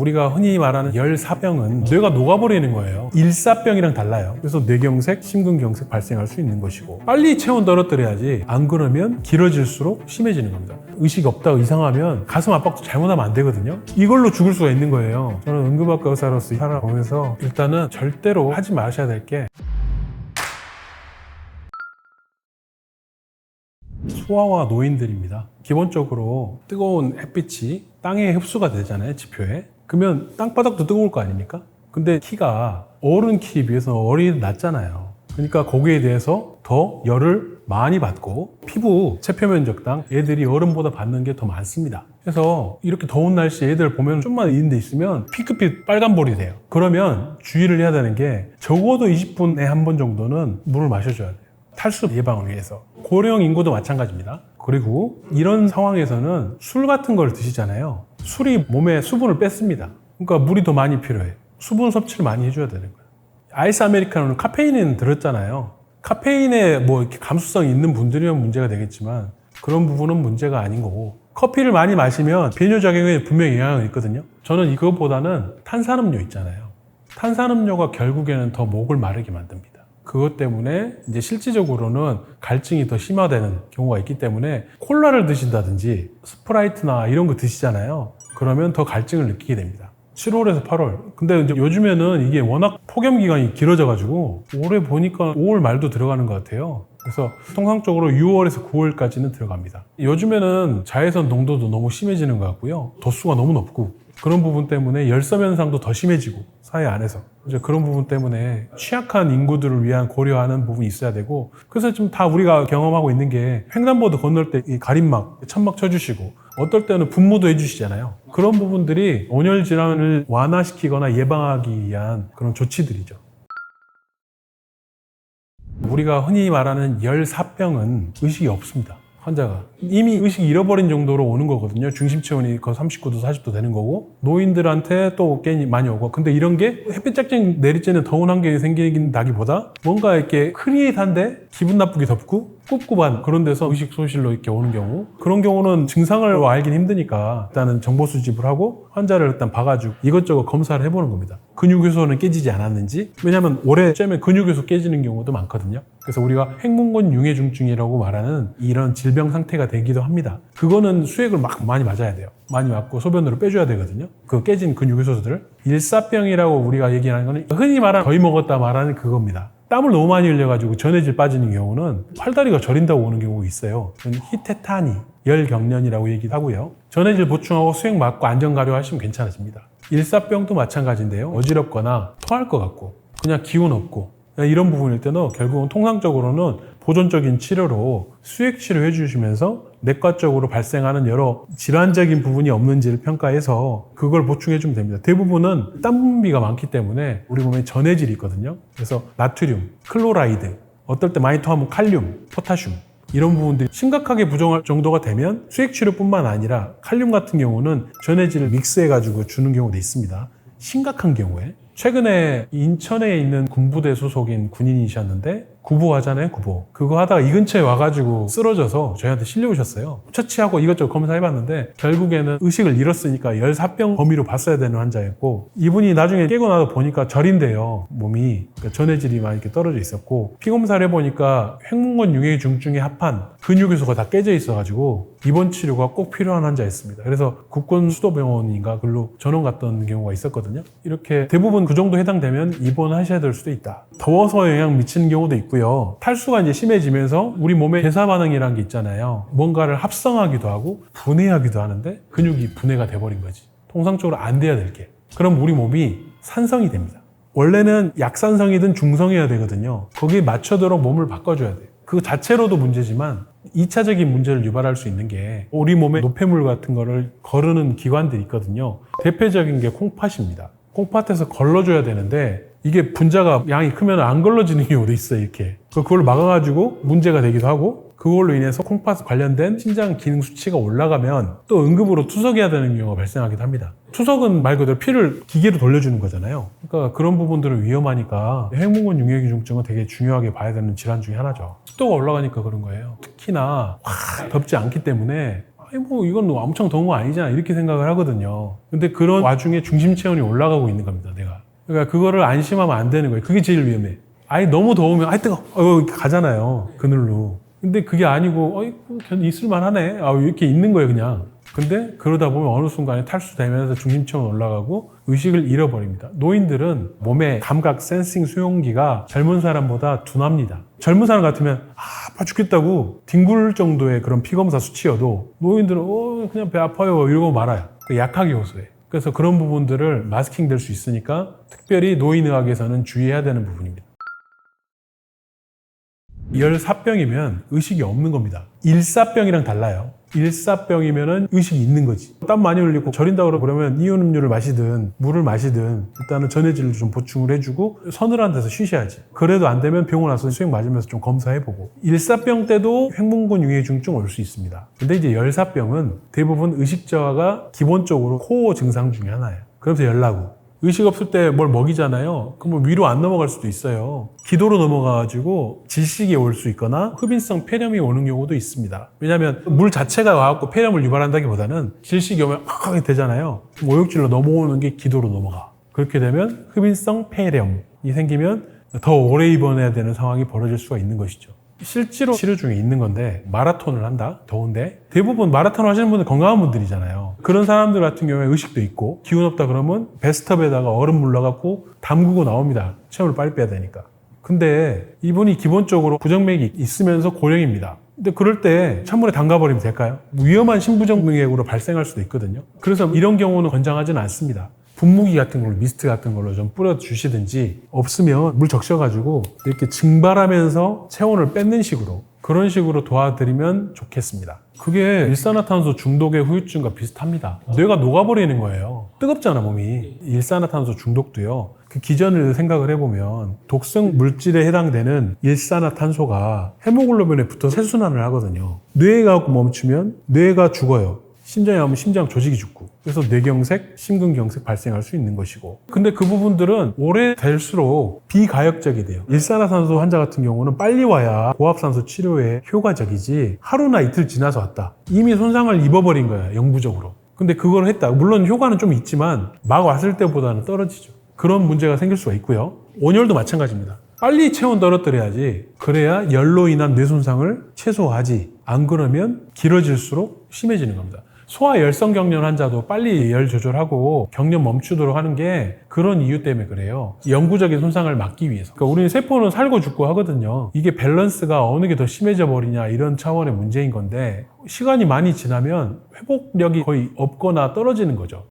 우리가 흔히 말하는 열사병은 뇌가 녹아버리는 거예요. 일사병이랑 달라요. 그래서 뇌경색, 심근경색 발생할 수 있는 것이고 빨리 체온 떨어뜨려야지 안 그러면 길어질수록 심해지는 겁니다. 의식이 없다고 이상하면 가슴 압박도 잘못하면 안 되거든요. 이걸로 죽을 수가 있는 거예요. 저는 응급학과 의사로서 살아보면서 일단은 절대로 하지 마셔야 될 게 소아와 노인들입니다. 기본적으로 뜨거운 햇빛이 땅에 흡수가 되잖아요, 지표에. 그러면 땅바닥도 뜨거울 거 아닙니까? 근데 키가 어른 키에 비해서 어린이도 낮잖아요. 그러니까 거기에 대해서 더 열을 많이 받고 피부 체표면적당 애들이 어른보다 받는 게 더 많습니다. 그래서 이렇게 더운 날씨에 애들 보면 좀만 있는 데 있으면 핑크빛 빨간볼이 돼요. 그러면 주의를 해야 되는 게 적어도 20분에 한 번 정도는 물을 마셔줘야 돼요. 탈수 예방을 위해서. 고령 인구도 마찬가지입니다. 그리고 이런 상황에서는 술 같은 걸 드시잖아요. 술이 몸에 수분을 뺐습니다. 그러니까 물이 더 많이 필요해요. 수분 섭취를 많이 해줘야 되는 거예요. 아이스 아메리카노는 카페인은 들었잖아요. 카페인에 뭐 이렇게 감수성이 있는 분들이면 문제가 되겠지만 그런 부분은 문제가 아닌 거고, 커피를 많이 마시면 배뇨작용에 분명히 영향이 있거든요. 저는 이것보다는 탄산음료 있잖아요. 탄산음료가 결국에는 더 목을 마르게 만듭니다. 그것 때문에 이제 실질적으로는 갈증이 더 심화되는 경우가 있기 때문에 콜라를 드신다든지 스프라이트나 이런 거 드시잖아요. 그러면 더 갈증을 느끼게 됩니다. 7월에서 8월. 근데 이제 요즘에는 이게 워낙 폭염 기간이 길어져가지고 올해 보니까 5월 말도 들어가는 것 같아요. 그래서 통상적으로 6월에서 9월까지는 들어갑니다. 요즘에는 자외선 농도도 너무 심해지는 것 같고요. 도수가 너무 높고 그런 부분 때문에 열섬 현상도 더 심해지고 사회 안에서 이제 그런 부분 때문에 취약한 인구들을 위한 고려하는 부분이 있어야 되고, 그래서 지금 다 우리가 경험하고 있는 게 횡단보도 건널 때 이 가림막, 천막 쳐주시고 어떨 때는 분무도 해주시잖아요. 그런 부분들이 온열 질환을 완화시키거나 예방하기 위한 그런 조치들이죠. 우리가 흔히 말하는 열사병은 의식이 없습니다. 환자가 이미 의식 잃어버린 정도로 오는 거거든요. 중심 체온이 거의 39도, 40도 되는 거고, 노인들한테 또 괜히 많이 오고. 근데 이런 게 햇빛 쫙쫙 내리쬐는 더운 환경이 생긴다기보다 뭔가 이렇게 크리에이트한데 기분 나쁘게 덥고 꿉꿉한 그런 데서 의식 소실로 이렇게 오는 경우, 그런 경우는 증상을 알긴 힘드니까 일단은 정보 수집을 하고 환자를 일단 봐가지고 이것저것 검사를 해보는 겁니다. 근육요소는 깨지지 않았는지. 왜냐하면 오래 쬐면 근육요소 깨지는 경우도 많거든요. 그래서 우리가 핵문건 융해중증이라고 말하는 이런 질병 상태가 되기도 합니다. 그거는 수액을 막 많이 맞아야 돼요. 많이 맞고 소변으로 빼줘야 되거든요. 그 깨진 근육요소들을. 일사병이라고 우리가 얘기하는 거는 흔히 말하는 더위 먹었다 말하는 그겁니다. 땀을 너무 많이 흘려가지고 전해질 빠지는 경우는 팔다리가 저린다고 오는 경우가 있어요. 히테타니, 열경련이라고 얘기도 하고요. 전해질 보충하고 수액 맞고 안전가려 하시면 괜찮아집니다. 일사병도 마찬가지인데요. 어지럽거나 토할 것 같고 그냥 기운 없고 이런 부분일 때는 결국은 통상적으로는 보존적인 치료로 수액 치료해 주시면서 내과적으로 발생하는 여러 질환적인 부분이 없는지를 평가해서 그걸 보충해 주면 됩니다. 대부분은 땀 분비가 많기 때문에 우리 몸에 전해질이 있거든요. 그래서 나트륨, 클로라이드, 어떨 때 많이 토하면 칼륨, 포타슘, 이런 부분들이 심각하게 부족할 정도가 되면 수액 치료뿐만 아니라 칼륨 같은 경우는 전해질을 믹스해가지고 주는 경우도 있습니다. 심각한 경우에. 최근에 인천에 있는 군부대 소속인 군인이셨는데 구보 하잖아요, 구보. 그거 하다가 이 근처에 와가지고 쓰러져서 저희한테 실려오셨어요. 처치하고 이것저것 검사해봤는데 결국에는 의식을 잃었으니까 열사병 범위로 봤어야 되는 환자였고, 이분이 나중에 깨고 나서 보니까 절인데요, 몸이. 그러니까 전해질이 많이 이렇게 떨어져 있었고, 피검사를 해보니까 횡문건 융해중증에 합한 근육요소가 다 깨져 있어가지고 입원 치료가 꼭 필요한 환자였습니다. 그래서 국군수도병원인가 글로 전원 갔던 경우가 있었거든요. 이렇게 대부분 그 정도 해당되면 입원하셔야 될 수도 있다. 더워서 영향 미치는 경우도 있고요. 탈수가 이제 심해지면서 우리 몸에 대사 반응이라는 게 있잖아요. 뭔가를 합성하기도 하고 분해하기도 하는데 근육이 분해가 돼버린 거지. 통상적으로 안 돼야 될 게. 그럼 우리 몸이 산성이 됩니다. 원래는 약산성이든 중성이어야 되거든요. 거기에 맞춰도록 몸을 바꿔줘야 돼요. 그거 자체로도 문제지만 2차적인 문제를 유발할 수 있는 게 우리 몸에 노폐물 같은 거를 거르는 기관들이 있거든요. 대표적인 게 콩팥입니다. 콩팥에서 걸러줘야 되는데 이게 분자가 양이 크면 안 걸러지는 경우도 있어요. 이렇게 그걸 막아가지고 문제가 되기도 하고, 그걸로 인해서 콩팥 관련된 신장 기능 수치가 올라가면 또 응급으로 투석해야 되는 경우가 발생하기도 합니다. 투석은 말 그대로 피를 기계로 돌려주는 거잖아요. 그러니까 그런 부분들은 위험하니까 핵문건 융해기중증은 되게 중요하게 봐야 되는 질환 중에 하나죠. 습도가 올라가니까 그런 거예요. 특히나 확 덥지 않기 때문에 아니 뭐 이건 뭐 엄청 더운 거 아니잖아 이렇게 생각을 하거든요. 근데 그런 와중에 중심 체온이 올라가고 있는 겁니다, 내가. 그러니까 그거를 안심하면 안 되는 거예요. 그게 제일 위험해. 아예 너무 더우면 아이 뜨거 가잖아요, 그늘로. 근데 그게 아니고 있을만 하네 이렇게 있는 거예요, 그냥. 근데 그러다 보면 어느 순간에 탈수되면서 중심 체온 올라가고 의식을 잃어버립니다. 노인들은 몸의 감각 센싱 수용기가 젊은 사람보다 둔합니다. 젊은 사람 같으면 아파 죽겠다고 뒹굴 정도의 그런 피검사 수치여도 노인들은 그냥 배 아파요 이러고 말아요. 약하게 호소해. 그래서 그런 부분들을 마스킹 될 수 있으니까 특별히 노인의학에서는 주의해야 되는 부분입니다. 열사병이면 의식이 없는 겁니다. 일사병이랑 달라요. 일사병이면은 의식이 있는 거지. 땀 많이 흘리고 저린다 그러면 이온 음료를 마시든 물을 마시든 일단은 전해질을 좀 보충을 해주고 서늘한 데서 쉬셔야지. 그래도 안 되면 병원 와서 수액 맞으면서 좀 검사해보고. 일사병 때도 횡문근 유해증증 올 수 있습니다. 근데 이제 열사병은 대부분 의식 저하가 기본적으로 코어 증상 중에 하나예요. 그러면서 열나고. 의식 없을 때 뭘 먹이잖아요. 그럼 위로 안 넘어갈 수도 있어요. 기도로 넘어가가지고 질식이 올 수 있거나 흡인성 폐렴이 오는 경우도 있습니다. 왜냐하면 물 자체가 와갖고 폐렴을 유발한다기보다는 질식이 오면 하게 되잖아요. 오육질로 넘어오는 게 기도로 넘어가. 그렇게 되면 흡인성 폐렴이 생기면 더 오래 입원해야 되는 상황이 벌어질 수가 있는 것이죠. 실제로 치료 중에 있는 건데 마라톤을 한다? 더운데 대부분 마라톤 하시는 분들 건강한 분들이잖아요. 그런 사람들 같은 경우에 의식도 있고 기운 없다 그러면 배스톱에다가 얼음 물 넣어갖고 담그고 나옵니다. 체온을 빨리 빼야 되니까. 근데 이분이 기본적으로 부정맥이 있으면서 고령입니다. 근데 그럴 때 찬물에 담가버리면 될까요? 위험한 심부정맥으로 발생할 수도 있거든요. 그래서 이런 경우는 권장하지는 않습니다. 분무기 같은 걸로 미스트 같은 걸로 좀 뿌려주시든지 없으면 물 적셔가지고 이렇게 증발하면서 체온을 뺏는 식으로 그런 식으로 도와드리면 좋겠습니다. 그게 일산화탄소 중독의 후유증과 비슷합니다. 뇌가 녹아버리는 거예요. 뜨겁잖아 몸이. 일산화탄소 중독도요. 그 기전을 생각을 해보면 독성 물질에 해당되는 일산화탄소가 헤모글로빈에 붙어 세순환을 하거든요. 뇌가 멈추면 뇌가 죽어요. 심장이 하면 심장 조직이 죽고 그래서 뇌경색, 심근경색 발생할 수 있는 것이고 근데 그 부분들은 오래 될수록 비가역적이 돼요. 일산화탄소 환자 같은 경우는 빨리 와야 고압산소 치료에 효과적이지 하루나 이틀 지나서 왔다. 이미 손상을 입어버린 거야 영구적으로. 근데 그걸 했다. 물론 효과는 좀 있지만 막 왔을 때보다는 떨어지죠. 그런 문제가 생길 수가 있고요. 온열도 마찬가지입니다. 빨리 체온 떨어뜨려야지. 그래야 열로 인한 뇌 손상을 최소화하지. 안 그러면 길어질수록 심해지는 겁니다. 소아열성 경련 환자도 빨리 열 조절하고 경련 멈추도록 하는 게 그런 이유 때문에 그래요. 영구적인 손상을 막기 위해서. 그러니까 우리는 세포는 살고 죽고 하거든요. 이게 밸런스가 어느 게 더 심해져 버리냐 이런 차원의 문제인 건데 시간이 많이 지나면 회복력이 거의 없거나 떨어지는 거죠.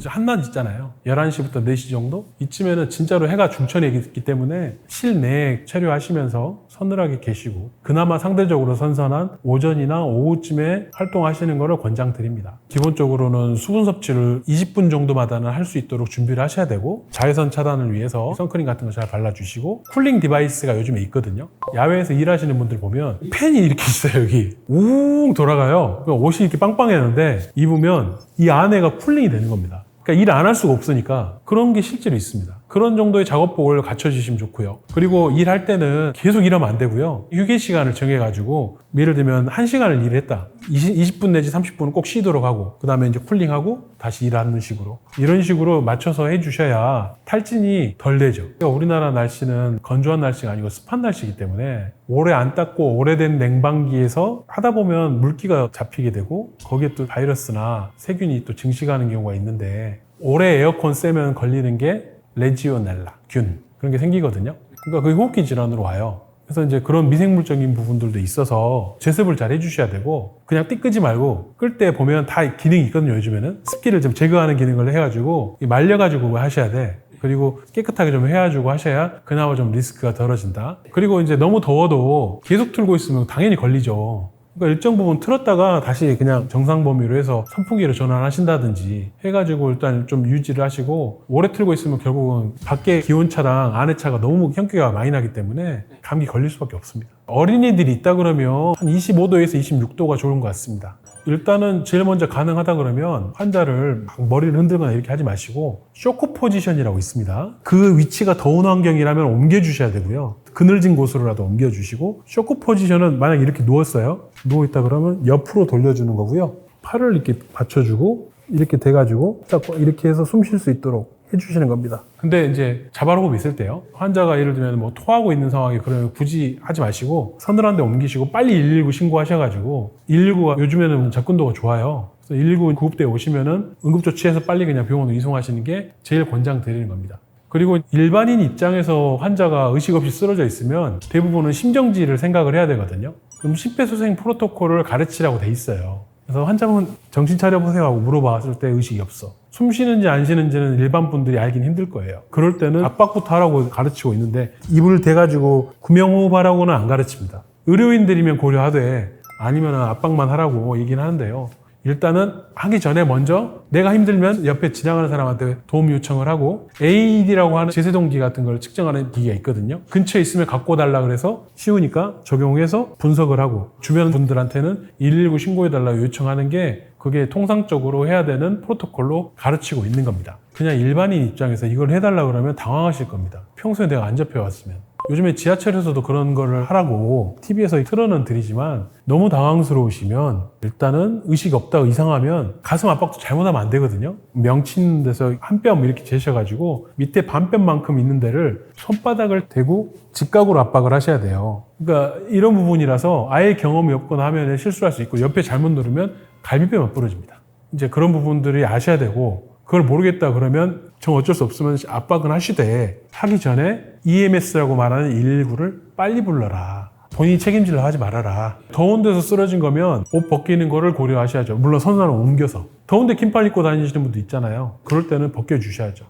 한낮 있잖아요. 11시부터 4시 정도? 이쯤에는 진짜로 해가 중천에 있기 때문에 실내에 체류하시면서 서늘하게 계시고 그나마 상대적으로 선선한 오전이나 오후쯤에 활동하시는 것을 권장드립니다. 기본적으로는 수분 섭취를 20분 정도마다는 할 수 있도록 준비를 하셔야 되고 자외선 차단을 위해서 선크림 같은 거 잘 발라주시고 쿨링 디바이스가 요즘에 있거든요. 야외에서 일하시는 분들 보면 팬이 이렇게 있어요. 여기 웅 돌아가요. 옷이 이렇게 빵빵했는데 입으면 이 안에가 쿨링이 되는 겁니다. 그러니까 일 안 할 수가 없으니까 그런 게 실제로 있습니다. 그런 정도의 작업복을 갖춰주시면 좋고요. 그리고 일할 때는 계속 일하면 안 되고요. 휴게 시간을 정해가지고 예를 들면 1시간을 일했다. 20분 내지 30분은 꼭 쉬도록 하고 그 다음에 이제 쿨링하고 다시 일하는 식으로 이런 식으로 맞춰서 해주셔야 탈진이 덜 되죠. 그러니까 우리나라 날씨는 건조한 날씨가 아니고 습한 날씨이기 때문에 오래 안 닦고 오래된 냉방기에서 하다 보면 물기가 잡히게 되고 거기에 또 바이러스나 세균이 또 증식하는 경우가 있는데 오래 에어컨 쐬면 걸리는 게 레지오넬라, 균 그런 게 생기거든요. 그러니까 그게 호흡기 질환으로 와요. 그래서 이제 그런 미생물적인 부분들도 있어서 제습을 잘 해주셔야 되고 그냥 띠 끄지 말고 끌 때 보면 다 기능이 있거든요. 요즘에는 습기를 좀 제거하는 기능을 해가지고 말려가지고 하셔야 돼. 그리고 깨끗하게 좀 해가지고 하셔야 그나마 좀 리스크가 덜어진다. 그리고 이제 너무 더워도 계속 틀고 있으면 당연히 걸리죠. 그러니까 일정 부분 틀었다가 다시 그냥 정상 범위로 해서 선풍기로 전환하신다든지 해가지고 일단 좀 유지를 하시고 오래 틀고 있으면 결국은 밖에 기온차랑 안에 차가 너무 현기가 많이 나기 때문에 감기 걸릴 수밖에 없습니다. 어린이들이 있다 그러면 한 25도에서 26도가 좋은 것 같습니다. 일단은 제일 먼저 가능하다 그러면 환자를 막 머리를 흔들거나 이렇게 하지 마시고 쇼크 포지션이라고 있습니다. 그 위치가 더운 환경이라면 옮겨주셔야 되고요. 그늘진 곳으로라도 옮겨주시고, 쇼크 포지션은 만약 이렇게 누웠어요. 누워있다 그러면 옆으로 돌려주는 거고요. 팔을 이렇게 받쳐주고 이렇게 돼가지고 딱 이렇게 해서 숨 쉴 수 있도록 해주시는 겁니다. 근데 이제 자발호흡 있을 때요. 환자가 예를 들면 뭐 토하고 있는 상황이 그러면 굳이 하지 마시고 서늘한 데 옮기시고 빨리 119 신고하셔가지고 119가 요즘에는 접근도가 좋아요. 그래서 119 구급대에 오시면은 응급조치해서 빨리 그냥 병원으로 이송하시는 게 제일 권장드리는 겁니다. 그리고 일반인 입장에서 환자가 의식 없이 쓰러져 있으면 대부분은 심정지를 생각을 해야 되거든요. 그럼 심폐소생 프로토콜을 가르치라고 돼 있어요. 그래서 환자분 정신 차려보세요 하고 물어봤을 때 의식이 없어. 숨 쉬는지 안 쉬는지는 일반 분들이 알긴 힘들 거예요. 그럴 때는 압박부터 하라고 가르치고 있는데 입을 대가지고 구명호흡하라고는 안 가르칩니다. 의료인들이면 고려하되 아니면 압박만 하라고 얘기는 하는데요. 일단은 하기 전에 먼저 내가 힘들면 옆에 지나가는 사람한테 도움 요청을 하고 AED라고 하는 제세동기 같은 걸 측정하는 기기가 있거든요. 근처에 있으면 갖고 달라 그래서 쉬우니까 적용해서 분석을 하고 주변 분들한테는 119 신고해달라고 요청하는 게 그게 통상적으로 해야 되는 프로토콜로 가르치고 있는 겁니다. 그냥 일반인 입장에서 이걸 해달라고 그러면 당황하실 겁니다. 평소에 내가 안 접해왔으면. 요즘에 지하철에서도 그런 거를 하라고 TV에서 틀어는 드리지만 너무 당황스러우시면 일단은 의식 없다고 이상하면 가슴 압박도 잘못하면 안 되거든요. 명치는 데서 한 뼘 이렇게 재셔가지고 밑에 반 뼘만큼 있는 데를 손바닥을 대고 직각으로 압박을 하셔야 돼요. 그러니까 이런 부분이라서 아예 경험이 없거나 하면 실수할 수 있고 옆에 잘못 누르면 갈비뼈만 부러집니다. 이제 그런 부분들이 아셔야 되고 그걸 모르겠다 그러면 정 어쩔 수 없으면 압박은 하시되 하기 전에 EMS라고 말하는 119를 빨리 불러라. 본인이 책임질러 하지 말아라. 더운 데서 쓰러진 거면 옷 벗기는 거를 고려하셔야죠. 물론 선선한 옮겨서. 더운데 긴팔 입고 다니시는 분도 있잖아요. 그럴 때는 벗겨주셔야죠.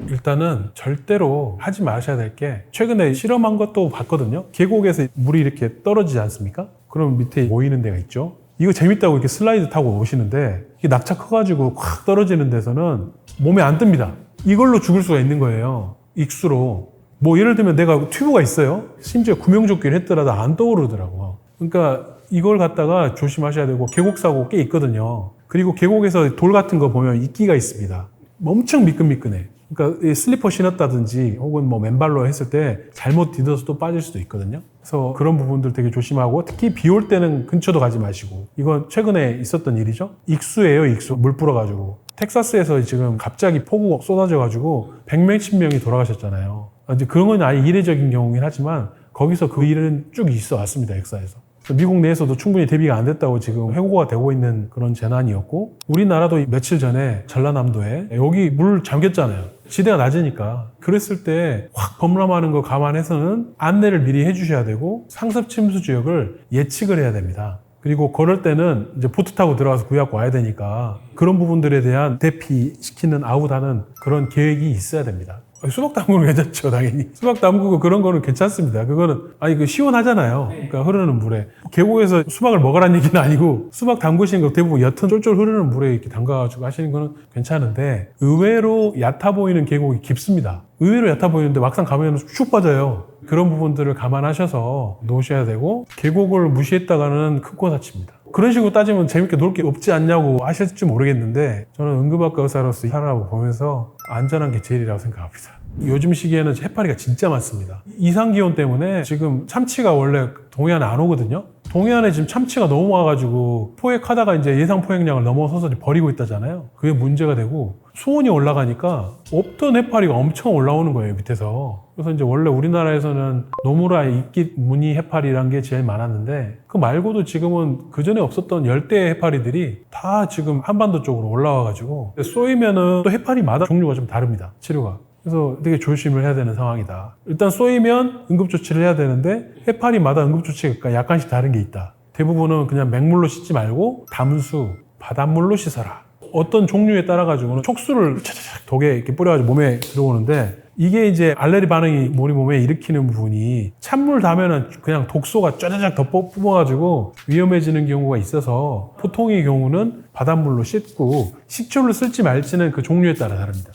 일단은 절대로 하지 마셔야 될 게 최근에 실험한 것도 봤거든요. 계곡에서 물이 이렇게 떨어지지 않습니까? 그럼 밑에 모이는 데가 있죠. 이거 재밌다고 이렇게 슬라이드 타고 오시는데 이게 낙차 커가지고 확 떨어지는 데서는 몸에 안 뜹니다. 이걸로 죽을 수가 있는 거예요. 익수로. 뭐 예를 들면 내가 튜브가 있어요. 심지어 구명조끼를 했더라도 안 떠오르더라고. 그러니까 이걸 갖다가 조심하셔야 되고 계곡사고 꽤 있거든요. 그리고 계곡에서 돌 같은 거 보면 이끼가 있습니다. 엄청 미끈미끈해. 그러니까 슬리퍼 신었다든지 혹은 뭐 맨발로 했을 때 잘못 디뎌서 또 빠질 수도 있거든요. 그래서 그런 부분들 되게 조심하고 특히 비 올 때는 근처도 가지 마시고 이건 최근에 있었던 일이죠. 익수예요, 익수. 물 불어가지고. 텍사스에서 지금 갑자기 폭우가 쏟아져가지고 100몇십 명이 돌아가셨잖아요. 이제 그런 건 아예 이례적인 경우긴 하지만 거기서 그 일은 쭉 있어 왔습니다, 역사에서. 미국 내에서도 충분히 대비가 안 됐다고 지금 회고가 되고 있는 그런 재난이었고 우리나라도 며칠 전에 전라남도에 여기 물 잠겼잖아요. 지대가 낮으니까. 그랬을 때 확 범람하는 거 감안해서는 안내를 미리 해주셔야 되고 상습 침수 지역을 예측을 해야 됩니다. 그리고 그럴 때는 이제 보트 타고 들어가서 구해갖고 와야 되니까 그런 부분들에 대한 대피시키는 아웃하는 그런 계획이 있어야 됩니다. 수박 담그는 괜찮죠, 당연히. 수박 담그고 그런 거는 괜찮습니다. 그거는, 그 시원하잖아요. 그러니까 흐르는 물에. 계곡에서 수박을 먹으라는 얘기는 아니고, 수박 담그시는 거 대부분 옅은 쫄쫄 흐르는 물에 이렇게 담가가지고 하시는 거는 괜찮은데, 의외로 얕아 보이는 계곡이 깊습니다. 의외로 얕아 보이는데 막상 가면 쭉 빠져요. 그런 부분들을 감안하셔서 놓으셔야 되고, 계곡을 무시했다가는 큰 코 다칩니다. 그런 식으로 따지면 재밌게 놀 게 없지 않냐고 하실지 모르겠는데 저는 응급학과 의사로서 살아보고 보면서 안전한 게 제일이라고 생각합니다. 요즘 시기에는 해파리가 진짜 많습니다. 이상기온 때문에 지금 참치가 원래 동해안에 안 오거든요. 동해안에 지금 참치가 너무 와가지고 포획하다가 이제 예상 포획량을 넘어서서 버리고 있다잖아요. 그게 문제가 되고 수온이 올라가니까 없던 해파리가 엄청 올라오는 거예요, 밑에서. 그래서 이제 원래 우리나라에서는 노무라, 이끼, 무늬 해파리란 게 제일 많았는데 그 말고도 지금은 그전에 없었던 열대 해파리들이 다 지금 한반도 쪽으로 올라와가지고 쏘이면은 또 해파리마다 종류가 좀 다릅니다, 치료가. 그래서 되게 조심을 해야 되는 상황이다. 일단 쏘이면 응급조치를 해야 되는데 해파리마다 응급조치가 약간씩 다른 게 있다. 대부분은 그냥 맹물로 씻지 말고 담수, 바닷물로 씻어라. 어떤 종류에 따라 가지고는 촉수를 차차차 독에 이렇게 뿌려가지고 몸에 들어오는데 이게 이제 알레르기 반응이 우리 몸에 일으키는 부분이 찬물 닿으면은 그냥 독소가 쫘자작 더 뿜어가지고 위험해지는 경우가 있어서 보통의 경우는 바닷물로 씻고 식초를 쓸지 말지는 그 종류에 따라 다릅니다.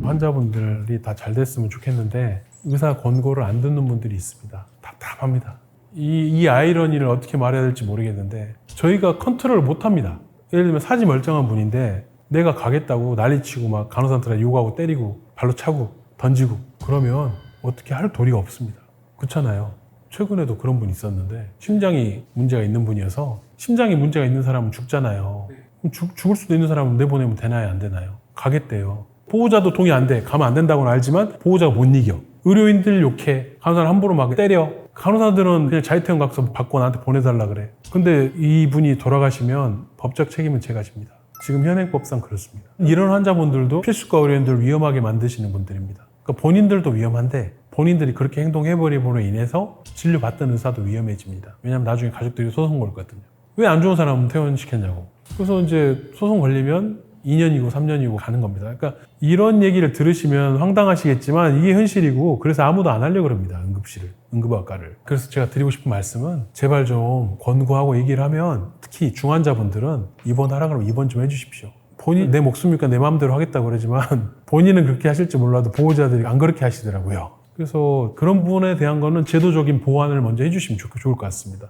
환자분들이 다 잘 됐으면 좋겠는데 의사 권고를 안 듣는 분들이 있습니다. 답답합니다. 이 아이러니를 어떻게 말해야 될지 모르겠는데 저희가 컨트롤을 못합니다. 예를 들면 사지 멀쩡한 분인데 내가 가겠다고 난리치고 막 간호사한테 욕하고 때리고 발로 차고 던지고 그러면 어떻게 할 도리가 없습니다. 그렇잖아요. 최근에도 그런 분이 있었는데 심장이 문제가 있는 분이어서 심장이 문제가 있는 사람은 죽잖아요. 그럼 죽을 수도 있는 사람은 내보내면 되나요? 안 되나요? 가겠대요. 보호자도 동의 안 돼. 가면 안 된다고는 알지만 보호자가 못 이겨. 의료인들 욕해. 간호사를 함부로 막 때려. 간호사들은 그냥 자유퇴원 각서 받고 나한테 보내달라 그래. 근데 이분이 돌아가시면 법적 책임은 제가 집니다. 지금 현행법상 그렇습니다. 이런 환자분들도 필수과 의료인들을 위험하게 만드시는 분들입니다. 그러니까 본인들도 위험한데 본인들이 그렇게 행동해버림으로 인해서 진료받던 의사도 위험해집니다. 왜냐하면 나중에 가족들이 소송 걸 거거든요. 왜 안 좋은 사람은 퇴원시켰냐고. 그래서 이제 소송 걸리면 2년이고 3년이고 가는 겁니다. 그러니까 이런 얘기를 들으시면 황당하시겠지만 이게 현실이고 그래서 아무도 안 하려고 그럽니다. 응급학과를. 그래서 제가 드리고 싶은 말씀은 제발 좀 권고하고 얘기를 하면 특히 중환자분들은 입원하라 그러면 입원 좀 해주십시오. 본인 내 목숨이니까 내 마음대로 하겠다고 그러지만 본인은 그렇게 하실지 몰라도 보호자들이 안 그렇게 하시더라고요. 그래서 그런 부분에 대한 거는 제도적인 보완을 먼저 해주시면 좋을 것 같습니다.